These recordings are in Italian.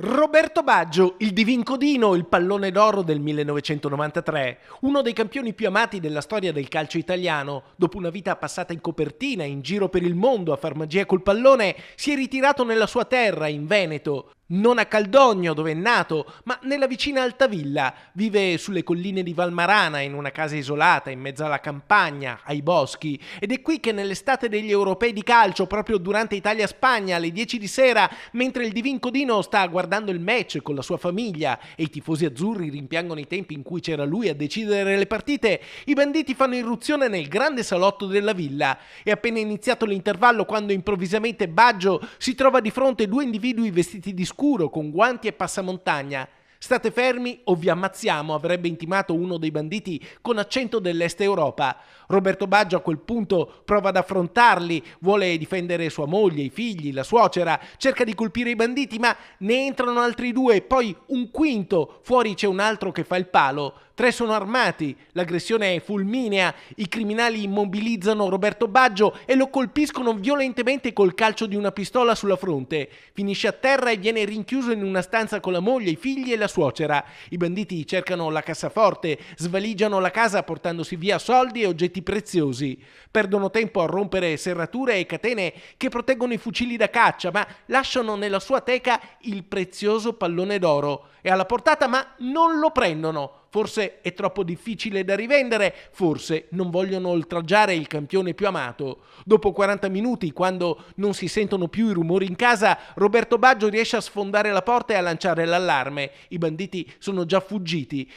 Roberto Baggio, il Divin Codino, il pallone d'oro del 1993, uno dei campioni più amati della storia del calcio italiano, dopo una vita passata in copertina, in giro per il mondo a far magia col pallone, si è ritirato nella sua terra, in Veneto. Non a Caldogno, dove è nato, ma nella vicina Altavilla. Vive sulle colline di Valmarana, in una casa isolata, in mezzo alla campagna, ai boschi. Ed è qui che nell'estate degli europei di calcio, proprio durante Italia-Spagna, alle 10 di sera, mentre il Divin Codino sta guardando il match con la sua famiglia e i tifosi azzurri rimpiangono i tempi in cui c'era lui a decidere le partite, i banditi fanno irruzione nel grande salotto della villa. È appena iniziato l'intervallo quando improvvisamente Baggio si trova di fronte due individui vestiti di scuro, con guanti e passamontagna. «State fermi o vi ammazziamo», avrebbe intimato uno dei banditi con accento dell'Est Europa. Roberto Baggio a quel punto prova ad affrontarli, vuole difendere sua moglie, i figli, la suocera, cerca di colpire i banditi, ma ne entrano altri due, poi un quinto, fuori c'è un altro che fa il palo. 3 sono armati, l'aggressione è fulminea, i criminali immobilizzano Roberto Baggio e lo colpiscono violentemente col calcio di una pistola sulla fronte. Finisce a terra e viene rinchiuso in una stanza con la moglie, i figli e la suocera. I banditi cercano la cassaforte, svaligiano la casa portandosi via soldi e oggetti preziosi. Perdono tempo a rompere serrature e catene che proteggono i fucili da caccia, ma lasciano nella sua teca il prezioso pallone d'oro. È alla portata, ma non lo prendono. Forse è troppo difficile da rivendere, forse non vogliono oltraggiare il campione più amato. Dopo 40 minuti, quando non si sentono più i rumori in casa, Roberto Baggio riesce a sfondare la porta e a lanciare l'allarme. I banditi sono già fuggiti.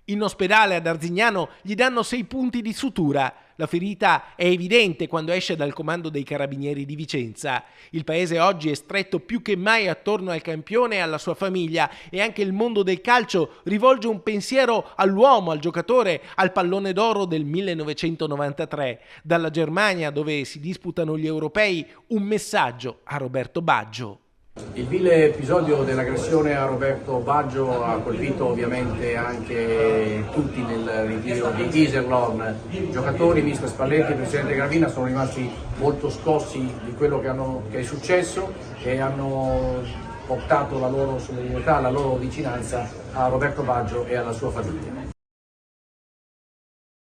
In ospedale ad Arzignano gli danno 6 punti di sutura. La ferita è evidente quando esce dal comando dei carabinieri di Vicenza. Il paese oggi è stretto più che mai attorno al campione e alla sua famiglia, e anche il mondo del calcio rivolge un pensiero all'uomo, al giocatore, al pallone d'oro del 1993. Dalla Germania, dove si disputano gli europei, un messaggio a Roberto Baggio. Il vile episodio dell'aggressione a Roberto Baggio ha colpito ovviamente anche tutti nel ritiro di Iserlohn. I giocatori, mister Spalletti e presidente Gravina, sono rimasti molto scossi di quello che è successo e hanno portato la loro solidarietà, la loro vicinanza a Roberto Baggio e alla sua famiglia.